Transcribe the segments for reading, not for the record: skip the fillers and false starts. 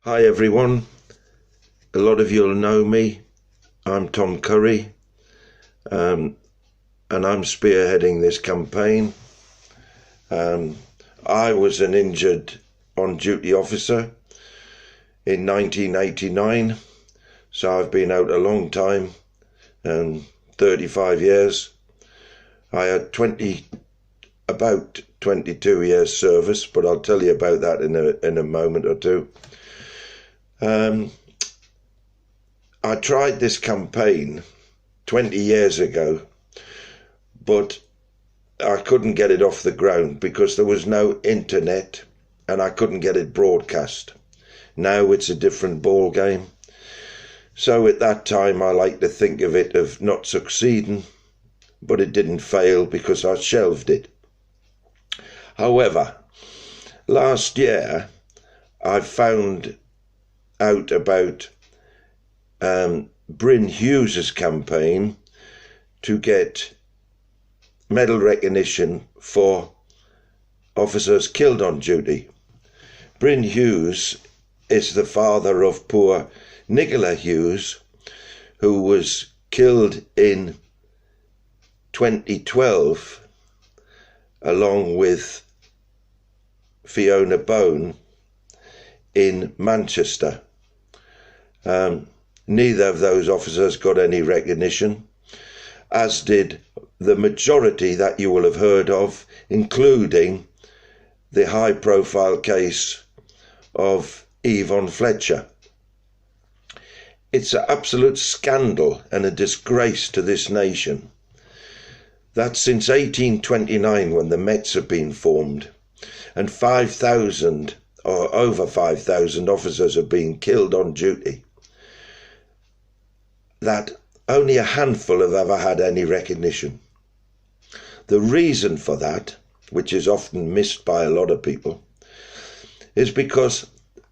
Hi everyone, a lot of you'll know me. I'm Tom Curry, and I'm spearheading this campaign. I was an injured on-duty officer in 1989, so I've been out a long time, 35 years. I had about 22 years service, but I'll tell you about that in a moment or two. I tried this campaign 20 years ago, but I couldn't get it off the ground because there was no internet and I couldn't get it broadcast. Now it's a different ball game. So at that time I like to think of it of not succeeding, but it didn't fail because I shelved it. However, last year I found out about Bryn Hughes's campaign to get medal recognition for officers killed on duty. Bryn Hughes is the father of poor Nicola Hughes, who was killed in 2012 along with Fiona Bone in Manchester. Neither of those officers got any recognition, as did the majority that you will have heard of, including the high-profile case of Yvonne Fletcher. It's an absolute scandal and a disgrace to this nation that since 1829, when the Mets have been formed, and 5,000 or over 5,000 officers have been killed on duty, that only a handful have ever had any recognition. The reason for that, which is often missed by a lot of people, is because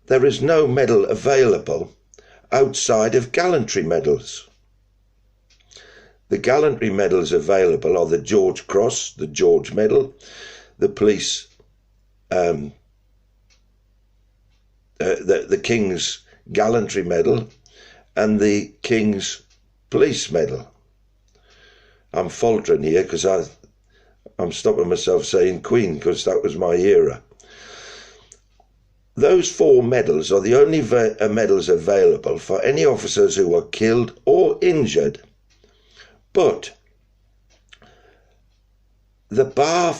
there is no medal available outside of gallantry medals. The gallantry medals available are the George Cross, the George Medal, the police, the King's Gallantry Medal, and the King's Police Medal. I'm faltering here because I'm stopping myself saying Queen because that was my era. Those four medals are the only medals available for any officers who were killed or injured, but the bar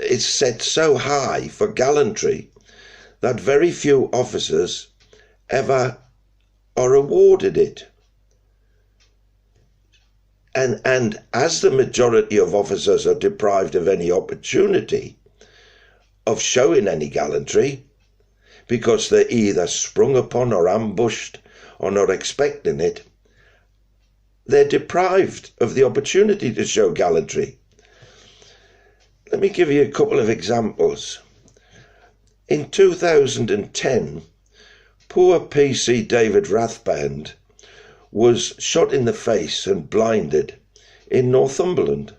is set so high for gallantry that very few officers ever are awarded it. And as the majority of officers are deprived of any opportunity of showing any gallantry, because they're either sprung upon or ambushed or not expecting it, they're deprived of the opportunity to show gallantry. Let me give you a couple of examples. In 2010, poor PC David Rathband was shot in the face and blinded in Northumberland.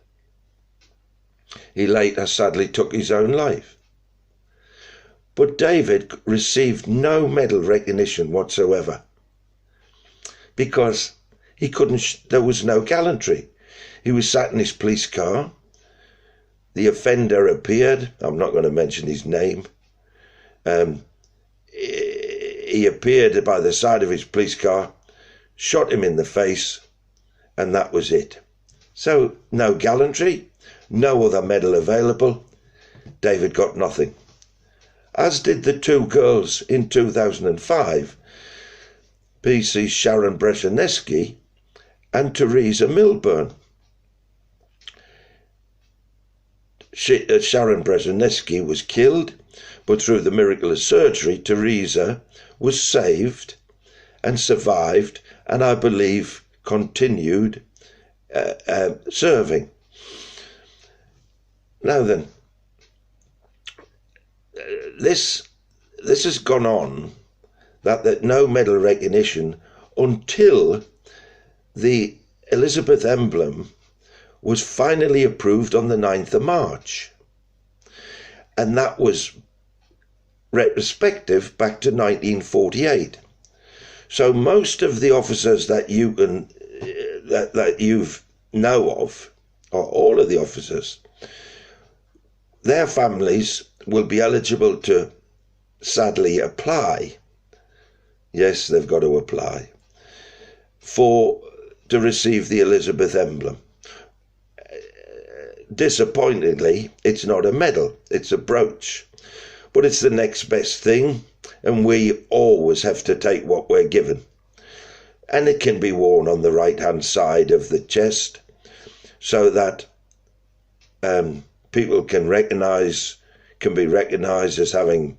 He later sadly took his own life. But David received no medal recognition whatsoever because there was no gallantry. He was sat in his police car. The offender appeared. I'm not going to mention his name. He appeared by the side of his police car, shot him in the face, and that was it. So no gallantry, no other medal available. David got nothing. As did the two girls in 2005, PC Sharon Bresheneski and Teresa Milburn. Sharon Bresheneski was killed, but through the miracle of surgery, Teresa was saved and survived, and I believe continued serving. Now then, this has gone on, that no medal recognition until the Elizabeth emblem was finally approved on the 9th of March. And that was retrospective back to 1948. So most of the officers that you can that you've know of, or all of the officers, their families will be eligible to sadly apply. Yes, they've got to apply to receive the Elizabeth emblem. Disappointingly, it's not a medal, it's a brooch. But it's the next best thing, and we always have to take what we're given. And it can be worn on the right-hand side of the chest so that people can be recognised as having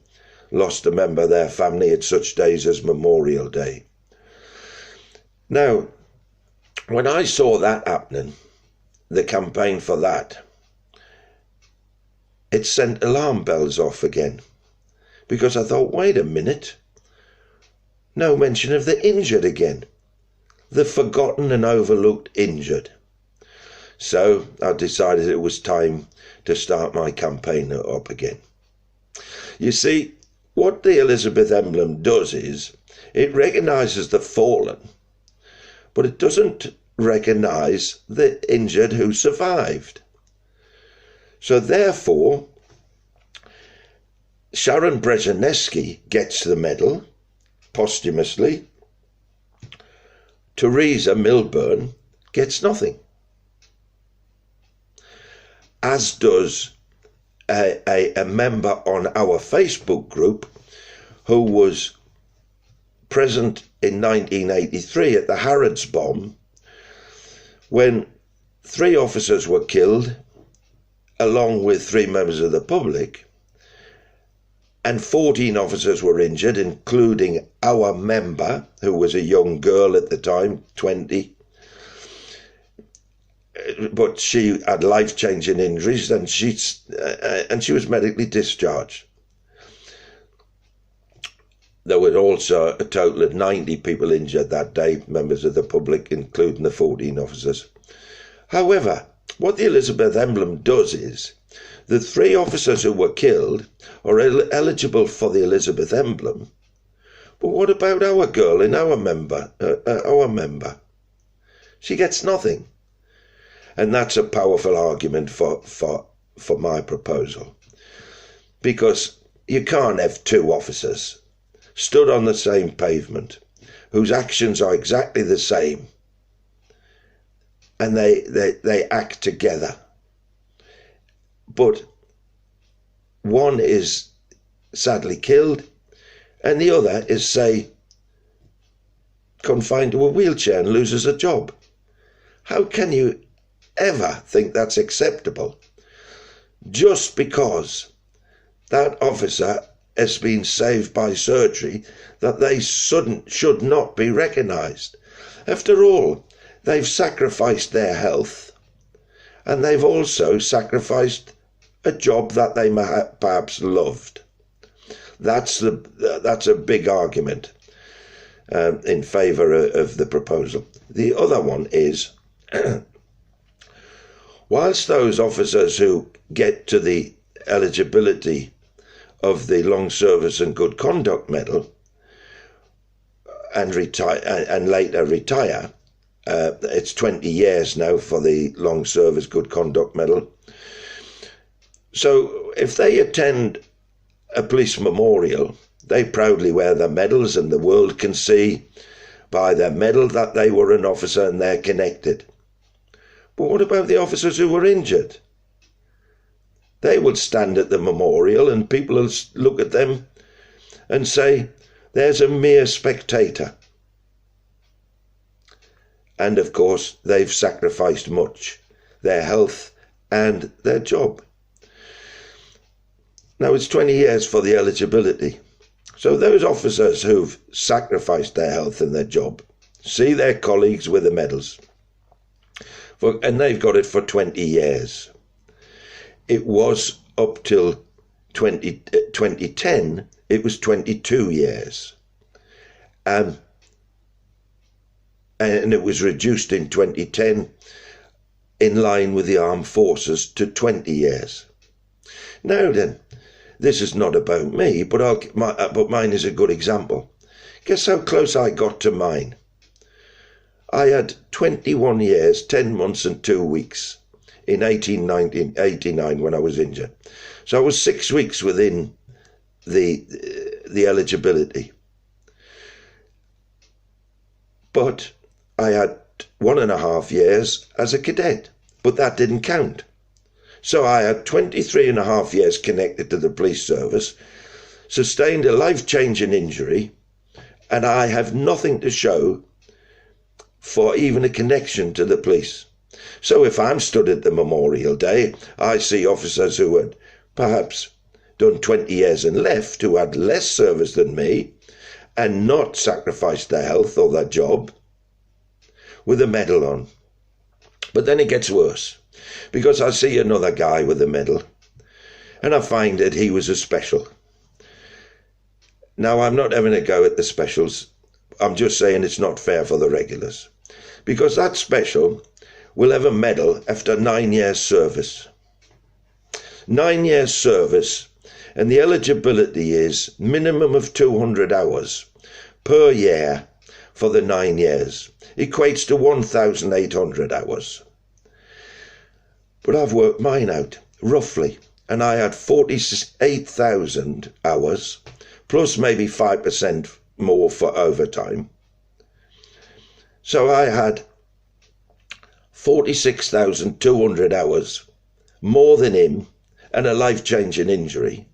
lost a member of their family at such days as Memorial Day. Now, when I saw that happening, the campaign for that, it sent alarm bells off again, because I thought, wait a minute, no mention of the injured again, the forgotten and overlooked injured. So I decided it was time to start my campaign up again. You see, what the Elizabeth emblem does is it recognises the fallen, but it doesn't recognise the injured who survived. So therefore, Sharon Brzezinski gets the medal posthumously. Teresa Milburn gets nothing. As does a member on our Facebook group who was present in 1983 at the Harrods bomb, when 3 officers were killed along with 3 members of the public, and 14 officers were injured, including our member, who was a young girl at the time, 20. But she had life-changing injuries, and she was medically discharged. There were also a total of 90 people injured that day, members of the public, including the 14 officers. However, what the Elizabeth emblem does is, the 3 officers who were killed are eligible for the Elizabeth emblem. But what about our girl and our member? She gets nothing. And that's a powerful argument for my proposal. Because you can't have 2 officers stood on the same pavement whose actions are exactly the same, and they act together. But one is sadly killed, and the other is, say, confined to a wheelchair and loses a job. How can you ever think that's acceptable? Just because that officer has been saved by surgery, that they should not be recognised. After all, they've sacrificed their health, and they've also sacrificed a job that they perhaps loved. That's a big argument in favour of the proposal. The other one is, whilst those officers who get to the eligibility of the Long Service and Good Conduct Medal and later retire, it's 20 years now for the Long Service Good Conduct Medal. So if they attend a police memorial, they proudly wear their medals, and the world can see by their medal that they were an officer and they're connected. But what about the officers who were injured? They will stand at the memorial and people will look at them and say, there's a mere spectator. And of course, they've sacrificed much, their health and their job. Now, it's 20 years for the eligibility. So those officers who've sacrificed their health and their job see their colleagues with the medals. And they've got it for 20 years. It was up till 2010, it was 22 years. And it was reduced in 2010 in line with the armed forces to 20 years. Now then, this is not about me, but mine is a good example. Guess how close I got to mine? I had 21 years, 10 months and 2 weeks in 1989 when I was injured. So I was 6 weeks within the eligibility. But I had 1.5 years as a cadet, but that didn't count. So I had 23.5 years connected to the police service, sustained a life-changing injury, and I have nothing to show for even a connection to the police. So if I'm stood at the Memorial Day, I see officers who had perhaps done 20 years and left, who had less service than me, and not sacrificed their health or their job, with a medal on. But then it gets worse, because I see another guy with a medal, and I find that he was a special. Now, I'm not having a go at the specials. I'm just saying it's not fair for the regulars, because that special will have a medal after 9 years service. 9 years service, and the eligibility is minimum of 200 hours per year for the 9 years. Equates to 1,800 hours. But I've worked mine out, roughly, and I had 48,000 hours, plus maybe 5% more for overtime. So I had 46,200 hours, more than him, and a life-changing injury,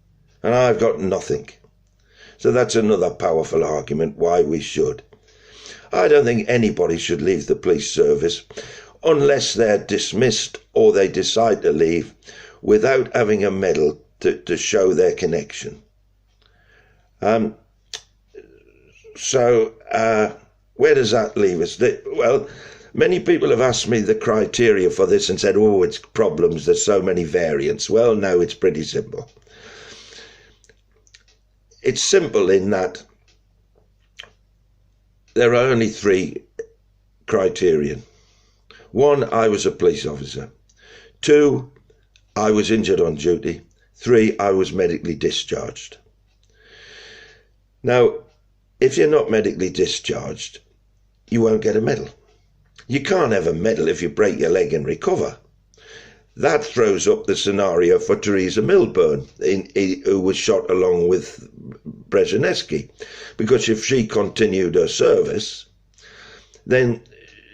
and I've got nothing. So that's another powerful argument why we should. I don't think anybody should leave the police service unless they're dismissed or they decide to leave without having a medal to show their connection. So where does that leave us? Well, many people have asked me the criteria for this and said, oh, it's problems, there's so many variants. Well, no, it's pretty simple. It's simple in that there are only 3 criteria. 1, I was a police officer. 2, I was injured on duty. 3, I was medically discharged. Now, if you're not medically discharged, you won't get a medal. You can't have a medal if you break your leg and recover. That throws up the scenario for Teresa Milburn, who was shot along with Brzezinski, because if she continued her service, then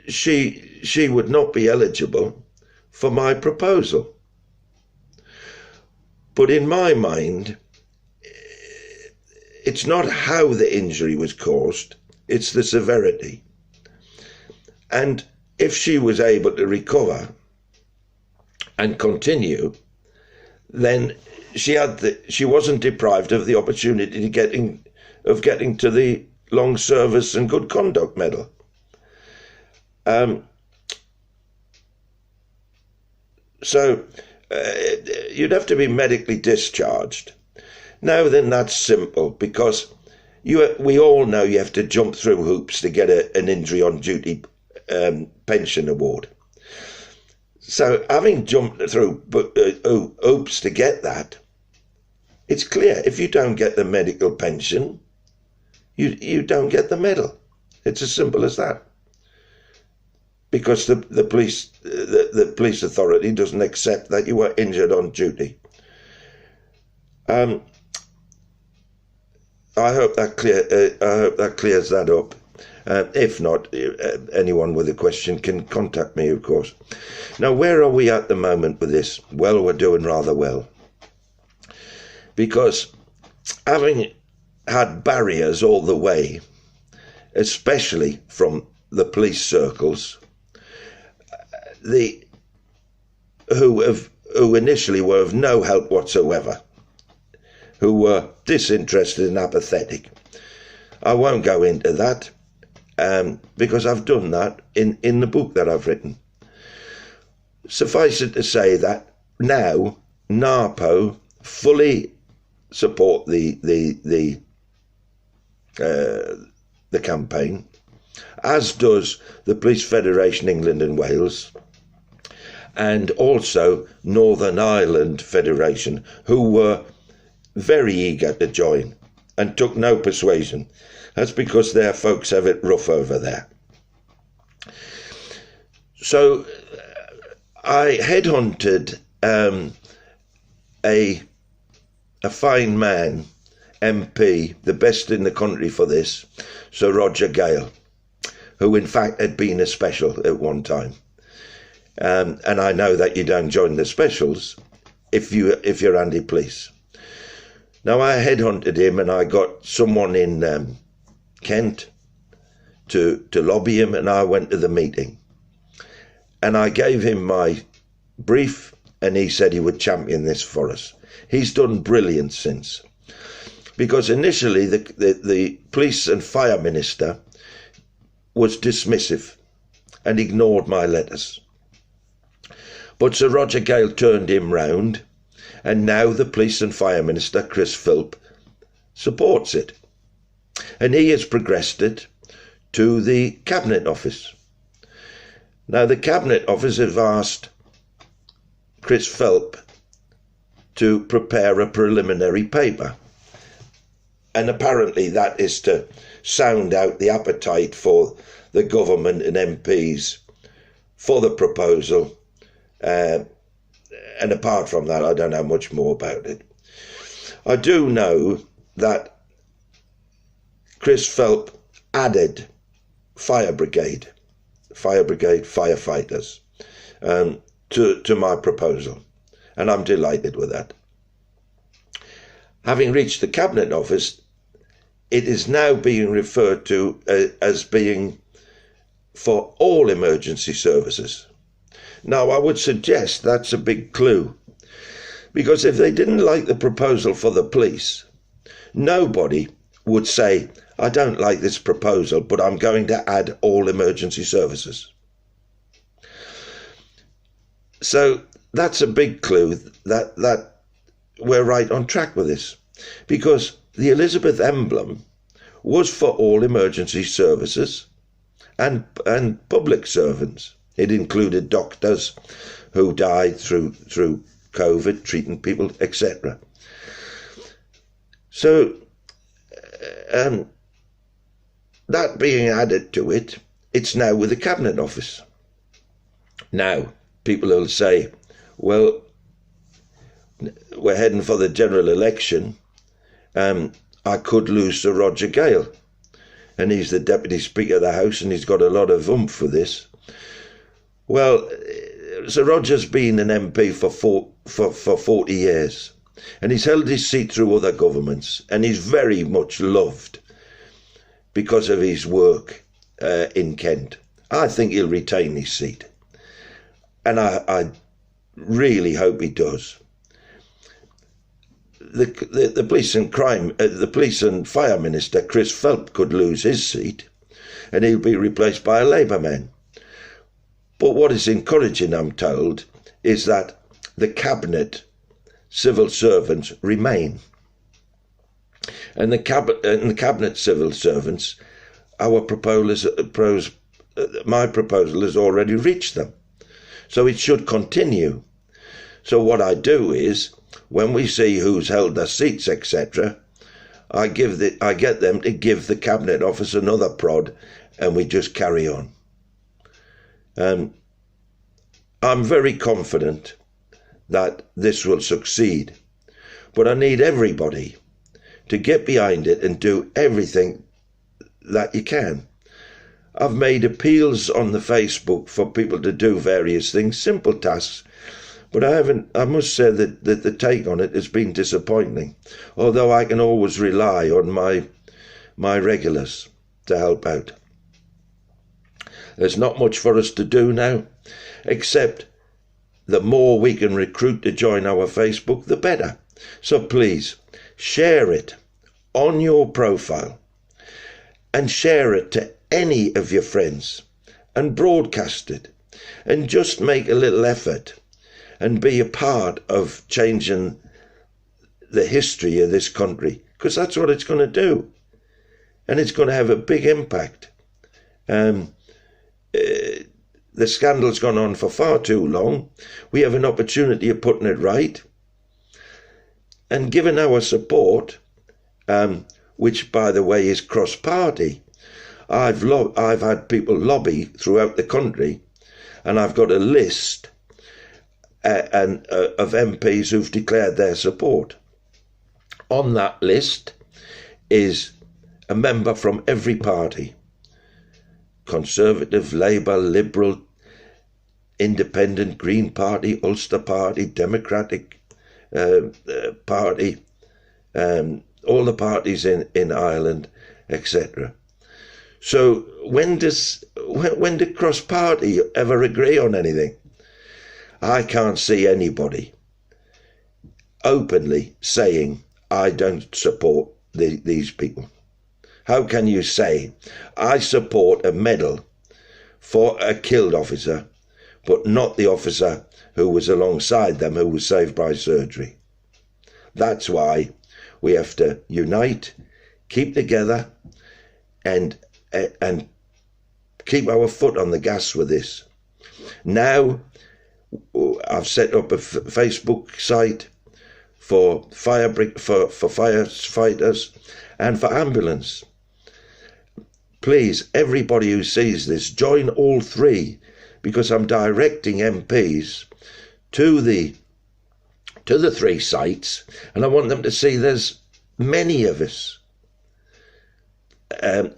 she would not be eligible for my proposal. But in my mind, it's not how the injury was caused, it's the severity. And if she was able to recover and continue, then she wasn't deprived of the opportunity of getting to the long service and good conduct medal. So you'd have to be medically discharged. Now then, that's simple, because we all know you have to jump through hoops to get an injury on duty pension award. So having jumped through hoops to get that, it's clear if you don't get the medical pension, you don't get the medal. It's as simple as that. Because the police authority doesn't accept that you were injured on duty. I hope that clears that up. If not, anyone with a question can contact me, of course. Now, where are we at the moment with this? Well, we're doing rather well. Because having had barriers all the way, especially from the police circles, who initially were of no help whatsoever, who were disinterested and apathetic. I won't go into that, because I've done that in the book that I've written. Suffice it to say that now NARPO fully support the campaign, as does the Police Federation England and Wales, and also Northern Ireland Federation, who were very eager to join and took no persuasion. That's because their folks have it rough over there. So I headhunted a fine man, MP, the best in the country for this, Sir Roger Gale, who in fact had been a special at one time. And I know that you don't join the specials if you're anti-police. Now I headhunted him, and I got someone in Kent to lobby him, and I went to the meeting. And I gave him my brief, and he said he would champion this for us. He's done brilliant since. Because initially the police and fire minister was dismissive and ignored my letters. But Sir Roger Gale turned him round, and now the police and fire minister, Chris Philp, supports it. And he has progressed it to the Cabinet Office. Now the Cabinet Office have asked Chris Philp to prepare a preliminary paper. And apparently that is to sound out the appetite for the government and MPs for the proposal. And apart from that, I don't know much more about it. I do know that Chris Philp added fire brigade firefighters to my proposal, and I'm delighted with that. Having reached the Cabinet Office, it is now being referred to as being for all emergency services. Now, I would suggest that's a big clue, because if they didn't like the proposal for the police, nobody would say, I don't like this proposal, but I'm going to add all emergency services. So that's a big clue that we're right on track with this, because the Elizabeth emblem was for all emergency services and public servants. It included doctors who died through COVID, treating people, etc. So that being added to it, it's now with the Cabinet Office. Now, people will say, well, we're heading for the general election. I could lose Sir Roger Gale, and he's the Deputy Speaker of the House, and he's got a lot of oomph for this. Well, Sir Roger's been an MP for 40 years, and he's held his seat through other governments, and he's very much loved because of his work in Kent. I think he'll retain his seat, and I really hope he does. The police and fire minister, Chris Philp, could lose his seat, and he'll be replaced by a Labour man. But what is encouraging, I'm told, is that the Cabinet civil servants remain. And the Cabinet civil servants, my proposal has already reached them. So it should continue. So what I do is, when we see who's held their seats, etc., I get them to give the Cabinet Office another prod, and we just carry on. I'm very confident that this will succeed, but I need everybody to get behind it and do everything that you can. I've made appeals on the Facebook for people to do various things, simple tasks, but I must say that the take on it has been disappointing, although I can always rely on my regulars to help out. There's not much for us to do now, except the more we can recruit to join our Facebook, the better. So please, share it on your profile and share it to any of your friends and broadcast it, and just make a little effort and be a part of changing the history of this country, because that's what it's going to do, and it's going to have a big impact. The scandal's gone on for far too long. We have an opportunity of putting it right. and given our support, which by the way is cross-party, I've had people lobby throughout the country, and I've got a list of MPs who've declared their support. On that list is a member from every party: Conservative, Labour, Liberal, Independent, Green Party, Ulster Party, Democratic Party, all the parties in Ireland, etc. So when do cross-party ever agree on anything? I can't see anybody openly saying, I don't support these people. How can you say, I support a medal for a killed officer, but not the officer who was alongside them, who was saved by surgery? That's why we have to unite, keep together, and keep our foot on the gas with this. Now, I've set up a Facebook site for firefighters and for ambulance. Please, everybody who sees this, join all three, because I'm directing MPs to the three sites, and I want them to see there's many of us.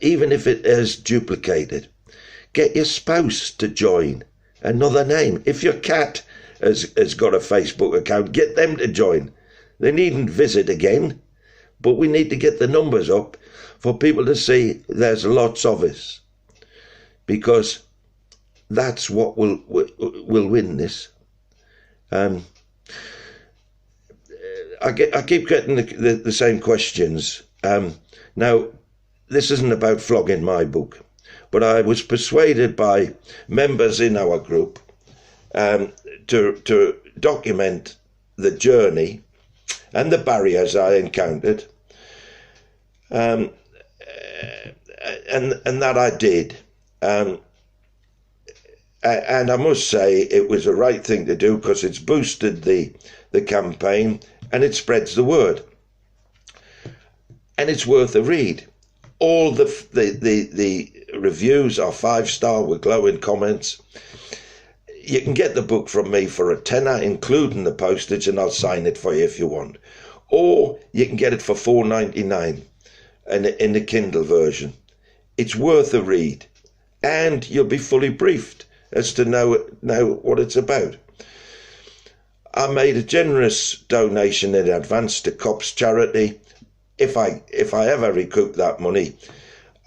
Even if it is duplicated, get your spouse to join another name. If your cat has got a Facebook account, get them to join. They needn't visit again, but we need to get the numbers up for people to see there's lots of us, because that's what will win this. I keep getting the same questions. Now, this isn't about flogging my book, but I was persuaded by members in our group to document the journey and the barriers I encountered, and that I did. And I must say it was the right thing to do, because it's boosted the campaign and it spreads the word. And it's worth a read. All the reviews are 5-star with glowing comments. You can get the book from me for a tenner, including the postage, and I'll sign it for you if you want. Or you can get it for $4.99 in the Kindle version. It's worth a read, and you'll be fully briefed as to know what it's about. I made a generous donation in advance to COPS charity. If I ever recoup that money,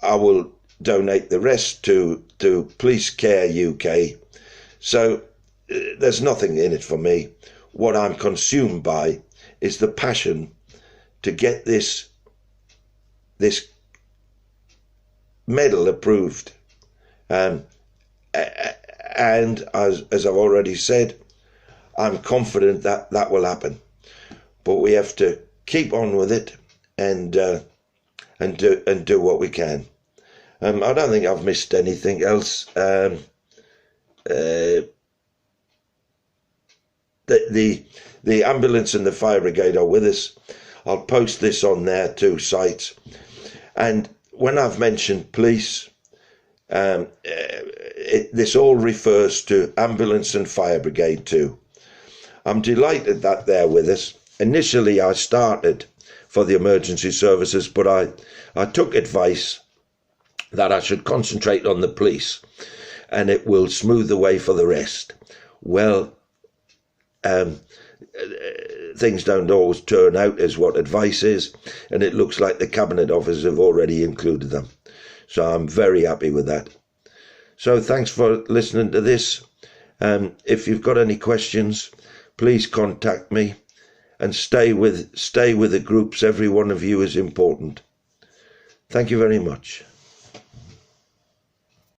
I will donate the rest to Police Care UK. So there's nothing in it for me. What I'm consumed by is the passion to get this medal approved. And as I've already said, I'm confident that will happen. But we have to keep on with it and do what we can. I don't think I've missed anything else. The ambulance and the fire brigade are with us. I'll post this on their two sites. And when I've mentioned police, this all refers to ambulance and fire brigade too. I'm delighted that they're with us. Initially, I started for the emergency services, but I took advice that I should concentrate on the police, and it will smooth the way for the rest. Well, things don't always turn out as what advice is, and it looks like the Cabinet Office have already included them. So I'm very happy with that. So thanks for listening to this. If you've got any questions, please contact me, and stay with the groups. Every one of you is important. Thank you very much.